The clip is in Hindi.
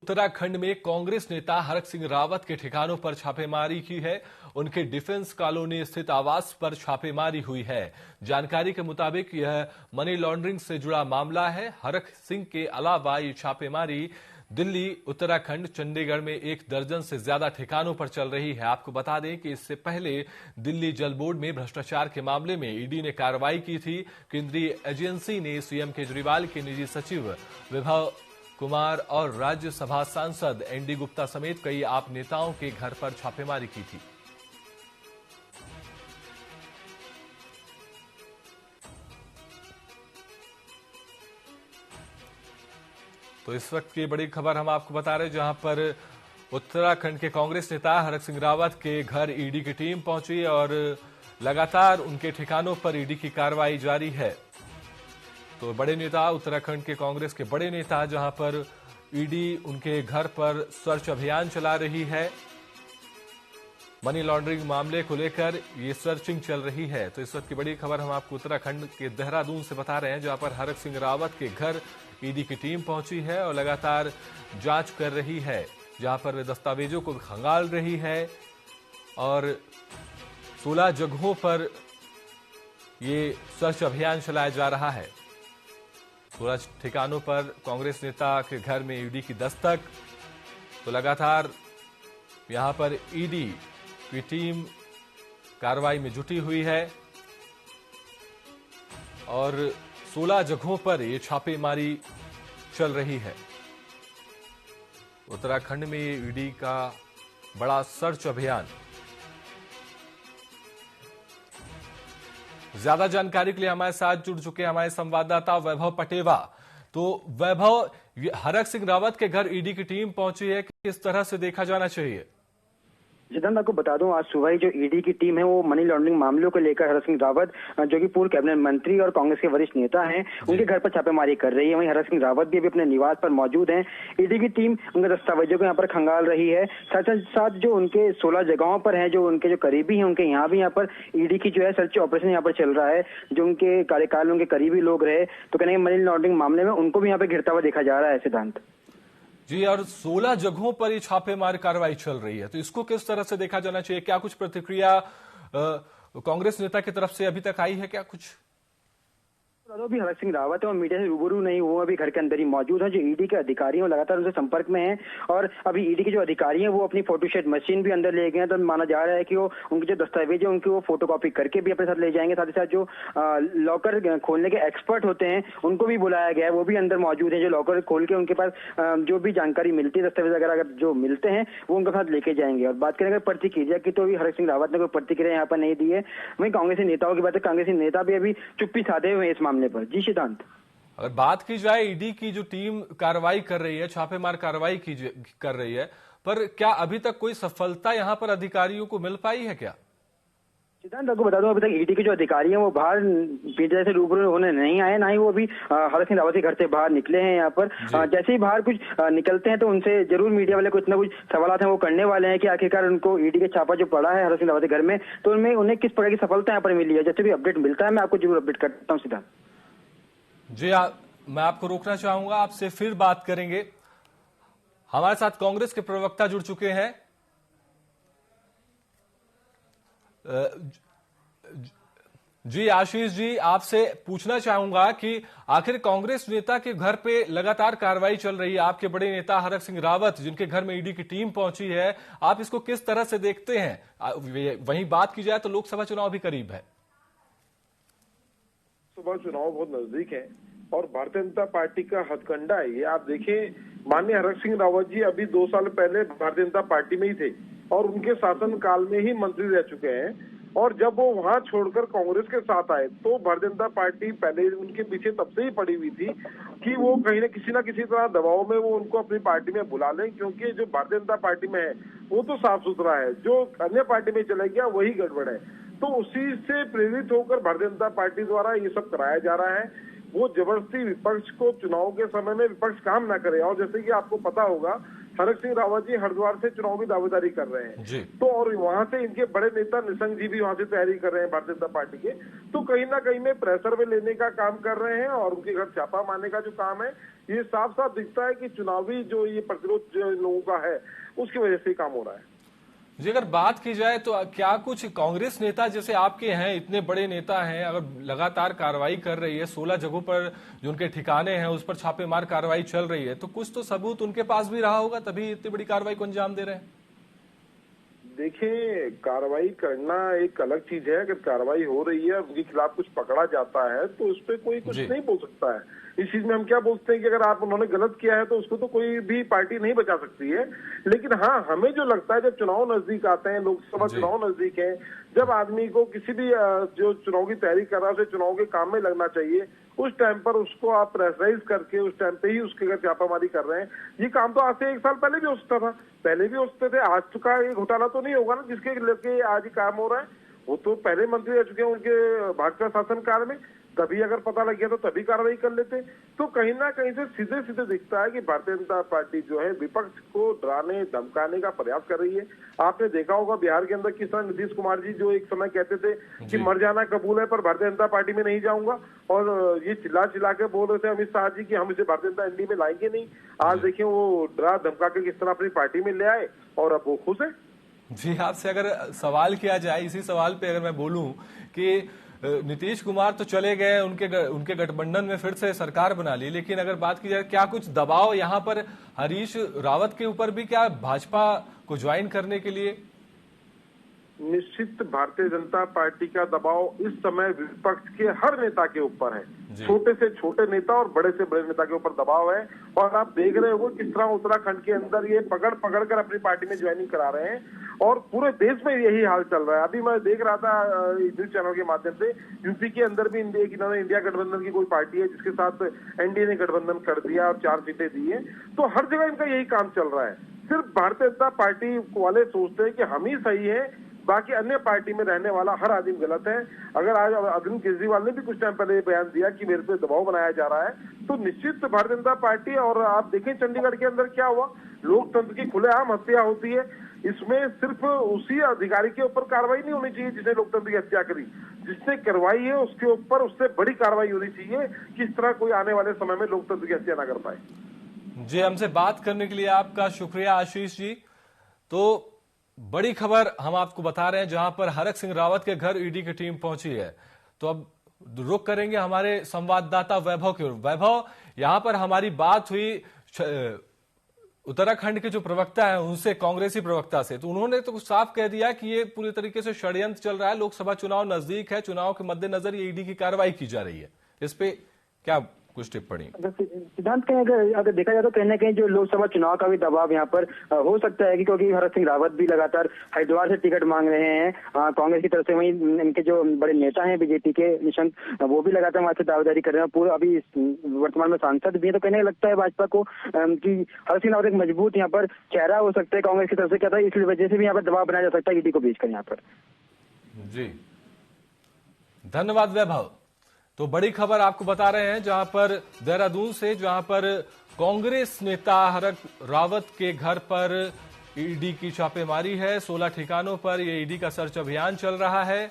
उत्तराखंड में कांग्रेस नेता हरक सिंह रावत के ठिकानों पर छापेमारी की है। उनके डिफेंस कॉलोनी स्थित आवास पर छापेमारी हुई है। जानकारी के मुताबिक यह मनी लॉन्ड्रिंग से जुड़ा मामला है। हरक सिंह के अलावा ये छापेमारी दिल्ली, उत्तराखंड, चंडीगढ़ में 1 दर्जन से ज्यादा ठिकानों पर चल रही है। आपको बता दें कि इससे पहले दिल्ली जल बोर्ड में भ्रष्टाचार के मामले में ईडी ने कार्रवाई की थी। केंद्रीय एजेंसी ने सीएम केजरीवाल के निजी सचिव विभव कुमार और राज्यसभा सांसद एनडी गुप्ता समेत कई आप नेताओं के घर पर छापेमारी की थी। तो इस वक्त की बड़ी खबर हम आपको बता रहे हैं, जहां पर उत्तराखंड के कांग्रेस नेता हरक सिंह रावत के घर ईडी की टीम पहुंची और लगातार उनके ठिकानों पर ईडी की कार्रवाई जारी है। तो बड़े नेता, उत्तराखंड के कांग्रेस के बड़े नेता, जहां पर ईडी उनके घर पर सर्च अभियान चला रही है। मनी लॉन्ड्रिंग मामले को लेकर ये सर्चिंग चल रही है। तो इस वक्त की बड़ी खबर हम आपको उत्तराखंड के देहरादून से बता रहे हैं, जहां पर हरक सिंह रावत के घर ईडी की टीम पहुंची है और लगातार जांच कर रही है, जहां पर दस्तावेजों को खंगाल रही है और 16 जगहों पर ये सर्च अभियान चलाया जा रहा है। 16 ठिकानों पर कांग्रेस नेता के घर में ईडी की दस्तक। तो लगातार यहां पर ईडी की टीम कार्रवाई में जुटी हुई है और 16 जगहों पर ये छापेमारी चल रही है। उत्तराखंड में ईडी का बड़ा सर्च अभियान। ज्यादा जानकारी के लिए हमारे साथ जुड़ चुके हैं हमारे संवाददाता वैभव पटेवा। तो वैभव, हरक सिंह रावत के घर ईडी की टीम पहुंची है, किस तरह से देखा जाना चाहिए? जितेंद्र, आपको बता दूं, आज सुबह ही जो ईडी की टीम है वो मनी लॉन्ड्रिंग मामलों को लेकर हरक सिंह रावत, जो कि पूर्व कैबिनेट मंत्री और कांग्रेस के वरिष्ठ नेता हैं, उनके घर पर छापेमारी कर रही है। वहीं हरक सिंह रावत भी अभी अपने निवास पर मौजूद हैं। ईडी की टीम उनके दस्तावेजों को यहाँ पर खंगाल रही है। साथ साथ जो उनके 16 जगहों पर है, जो उनके जो करीबी हैं, उनके यहाँ भी यहाँ पर ईडी की जो है सर्च ऑपरेशन यहाँ पर चल रहा है। जो उनके कार्यकाल में उनके करीबी लोग रहे, तो कहने मनी लॉन्ड्रिंग मामले में उनको भी यहाँ पे घिरता हुआ देखा जा रहा है। सिद्धांत जी, और 16 जगहों पर ये छापेमार कार्रवाई चल रही है, तो इसको किस तरह से देखा जाना चाहिए? क्या कुछ प्रतिक्रिया कांग्रेस नेता की तरफ से अभी तक आई है? क्या कुछ अभी हरक सिंह रावत है और मीडिया से रूबरू नहीं हुआ, अभी घर के अंदर ही मौजूद है। जो ईडी के अधिकारी हैं लगातार उनसे संपर्क में हैं और अभी ईडी के जो अधिकारी हैं वो अपनी फोटोशेट मशीन भी अंदर ले गए हैं। तो माना जा रहा है कि वो उनके जो दस्तावेज है उनकी वो फोटोकॉपी करके भी अपने साथ ले जाएंगे। साथ ही साथ जो लॉकर खोलने के एक्सपर्ट होते हैं उनको भी बुलाया गया है, वो भी अंदर मौजूद है। जो लॉकर खोल के उनके पास जो भी जानकारी मिलती है, दस्तावेज वगैरह अगर जो मिलते हैं वो उनके साथ लेके जाएंगे। और बात करेंगे प्रतिक्रिया की, तो अभी हरक सिंह रावत ने कोई प्रतिक्रिया यहाँ पर नहीं दी है। वहीं कांग्रेसी नेताओं की बात है, कांग्रेसी नेता भी अभी चुप्पी साधे हुए इस मामले पर। जी सिद्धांत, अगर बात की जाए, ईडी की जो टीम कार्रवाई कर रही है, छापेमार कार्रवाई कर रही है, पर क्या अभी तक कोई सफलता यहां पर अधिकारियों को मिल पाई है क्या? सिद्धांत, आपको बता दूं, अभी तक ईडी के जो अधिकारी हैं वो बाहर मीडिया से रूबरू होने नहीं आए, ना ही वो अभी हरक सिंह रावत के घर से बाहर निकले हैं। यहाँ पर जैसे ही बाहर कुछ निकलते हैं तो उनसे जरूर मीडिया वाले कुछ ना कुछ सवाल हैं वो करने वाले हैं कि आखिरकार उनको ईडी के छापा जो पड़ा है हरक सिंह रावत के घर में, तो उनमें उन्हें किस प्रकार की सफलता यहाँ पर मिली है। जैसे भी अपडेट मिलता है मैं आपको जरूर अपडेट करता हूँ। सिद्धांत जी, मैं आपको रोकना चाहूंगा, आपसे फिर बात करेंगे। हमारे साथ कांग्रेस के प्रवक्ता जुड़ चुके हैं। जी आशीष जी, आपसे पूछना चाहूंगा कि आखिर कांग्रेस नेता के घर पे लगातार कार्रवाई चल रही है, आपके बड़े नेता हरक सिंह रावत जिनके घर में ईडी की टीम पहुंची है, आप इसको किस तरह से देखते हैं? वहीं बात की जाए तो लोकसभा चुनाव भी करीब है। लोकसभा चुनाव बहुत नजदीक है और भारतीय जनता पार्टी का हथकंडा है ये। आप देखिए, माननीय हरक सिंह रावत जी अभी 2 साल पहले भारतीय जनता पार्टी में ही थे और उनके शासन काल में ही मंत्री रह चुके हैं। और जब वो वहां छोड़कर कांग्रेस के साथ आए तो भारतीय जनता पार्टी पहले उनके पीछे तब से ही पड़ी हुई थी कि वो कहीं ना किसी तरह दबाव में वो उनको अपनी पार्टी में बुला लें, क्योंकि जो भारतीय जनता पार्टी में है वो तो साफ सुथरा है, जो अन्य पार्टी में चला गया वही गड़बड़ है। तो उसी से प्रेरित होकर भारतीय जनता पार्टी द्वारा ये सब कराया जा रहा है। वो जबरदस्ती विपक्ष को चुनाव के समय में विपक्ष काम ना करे। और जैसे कि आपको पता होगा हरक सिंह रावत जी हरिद्वार से चुनावी दावेदारी कर रहे हैं जी। तो और वहां से इनके बड़े नेता निशंक जी भी वहां से तैयारी कर रहे हैं भारतीय जनता पार्टी के, तो कहीं ना कहीं में प्रेशर में लेने का काम कर रहे हैं और उनके घर छापा मारने का जो काम है, ये साफ साफ दिखता है कि चुनावी जो ये प्रतिरोध जो इन लोगों का है उसकी वजह से काम हो रहा है। जी, अगर बात की जाए तो क्या कुछ कांग्रेस नेता जैसे आपके हैं, इतने बड़े नेता हैं, अगर लगातार कार्रवाई कर रही है, 16 जगहों पर जो उनके ठिकाने हैं उस पर छापेमार कार्रवाई चल रही है, तो कुछ तो सबूत उनके पास भी रहा होगा, तभी इतनी बड़ी कार्रवाई को अंजाम दे रहे हैं? देखिए, कार्रवाई करना एक अलग चीज है। अगर कार्रवाई हो रही है, उनके खिलाफ कुछ पकड़ा जाता है तो उस पर कोई कुछ नहीं बोल सकता है। इस चीज में हम क्या बोलते हैं कि अगर आप उन्होंने गलत किया है तो उसको तो कोई भी पार्टी नहीं बचा सकती है। लेकिन हाँ, हमें जो लगता है जब चुनाव नजदीक आते हैं, लोकसभा चुनाव नजदीक है, जब आदमी को किसी भी जो चुनाव की तैयारी कर रहा है उसे चुनाव के काम में लगना चाहिए, उस टाइम पर उसको आप प्रेशराइज करके उस टाइम पे ही उसके घर छापामारी कर रहे हैं। ये काम तो आज से 1 साल पहले भी हो सकता था, पहले भी हो सकते थे। आज का ये घोटाला तो नहीं होगा ना जिसके लेके आज ही काम हो रहा है। वो तो पहले मंत्री रह चुके हैं उनके भाजपा शासनकाल में, तभी अगर पता लग गया तो तभी कार्रवाई कर लेते। तो कहीं ना कहीं से सीधे सीधे दिखता है कि भारतीय जनता पार्टी जो है विपक्ष को डराने धमकाने का प्रयास कर रही है। आपने देखा होगा बिहार के अंदर किस तरह नीतीश कुमार जी जो एक समय कहते थे कि मर जाना कबूल है पर भारतीय जनता पार्टी में नहीं जाऊंगा, और ये चिल्ला चिल्ला के बोल रहे थे अमित शाह जी की हम इसे भारतीय जनता एनडीए में लाएंगे नहीं। आज देखिए वो डरा धमका के किस तरह अपनी पार्टी में ले आए और अब वो खुश है। जी, आपसे अगर सवाल किया जाए, इसी सवाल पे अगर मैं बोलूं कि नीतीश कुमार तो चले गए, उनके गठबंधन में फिर से सरकार बना ली, लेकिन अगर बात की जाए क्या कुछ दबाव यहाँ पर हरीश रावत के ऊपर भी क्या भाजपा को ज्वाइन करने के लिए? निश्चित भारतीय जनता पार्टी का दबाव इस समय विपक्ष के हर नेता के ऊपर है, छोटे से छोटे नेता और बड़े से बड़े नेता के ऊपर दबाव है। और आप देख रहे हो किस तरह उत्तराखंड के अंदर ये पकड़ पकड़ कर अपनी पार्टी में ज्वाइनिंग करा रहे हैं और पूरे देश में यही हाल चल रहा है। अभी मैं देख रहा था न्यूज चैनल के माध्यम से, यूपी के अंदर भी इन्होंने इंडिया गठबंधन की कोई पार्टी है जिसके साथ एनडीए ने गठबंधन कर दिया और 4 सीटें दी है। तो हर जगह इनका यही काम चल रहा है। सिर्फ भारतीय जनता पार्टी वाले सोचते हैं कि हम ही सही है, बाकी अन्य पार्टी में रहने वाला हर आदमी गलत है। अगर आज अरविंद केजरीवाल ने भी कुछ टाइम पहले बयान दिया कि मेरे पे दबाव बनाया जा रहा है, तो निश्चित भारतीय जनता पार्टी, और आप देखें चंडीगढ़ के अंदर क्या हुआ, लोकतंत्र की खुलेआम हत्या होती है। इसमें सिर्फ उसी अधिकारी के ऊपर कार्रवाई नहीं होनी चाहिए जिसने लोकतंत्र की हत्या करी, जिसने करवाई है उसके ऊपर उससे बड़ी कार्रवाई होनी चाहिए कि इस तरह कोई आने वाले समय में लोकतंत्र की हत्या ना कर पाए। जी, हमसे बात करने के लिए आपका शुक्रिया आशीष जी। तो बड़ी खबर हम आपको बता रहे हैं जहां पर हरक सिंह रावत के घर ईडी की टीम पहुंची है। तो अब रुख करेंगे हमारे संवाददाता वैभव की ओर। वैभव, यहां पर हमारी बात हुई उत्तराखंड के जो प्रवक्ता हैं उनसे, कांग्रेसी प्रवक्ता से, तो उन्होंने तो साफ कह दिया कि ये पूरी तरीके से षड्यंत्र चल रहा है, लोकसभा चुनाव नजदीक है, चुनाव के मद्देनजर ये ईडी की कार्रवाई की जा रही है। इस पे क्या कुछ टिप्पणी? सिद्धांत कहीं अगर देखा जाए तो कहीं ना कहीं जो लोकसभा चुनाव का भी दबाव यहाँ पर हो सकता है कि क्योंकि हरक सिंह रावत भी लगातार हरिद्वार से टिकट मांग रहे हैं कांग्रेस की तरफ से। वहीं इनके जो बड़े नेता हैं बीजेपी के निशंक, वो भी लगातार वहां से दावेदारी कर रहे हैं। पूरा अभी वर्तमान में सांसद भी है, तो कहने लगता है भाजपा को कि हरक सिंह रावत एक मजबूत यहाँ पर चेहरा हो सकता है कांग्रेस की तरफ से। क्या था, इस वजह से भी यहाँ पर दबाव बनाया जा सकता है ईडी को भेजकर यहाँ पर। जी, धन्यवाद वैभव। तो बड़ी खबर आपको बता रहे हैं जहां पर देहरादून से, जहां पर कांग्रेस नेता हरक रावत के घर पर ईडी की छापेमारी है। 16 ठिकानों पर ये ईडी का सर्च अभियान चल रहा है।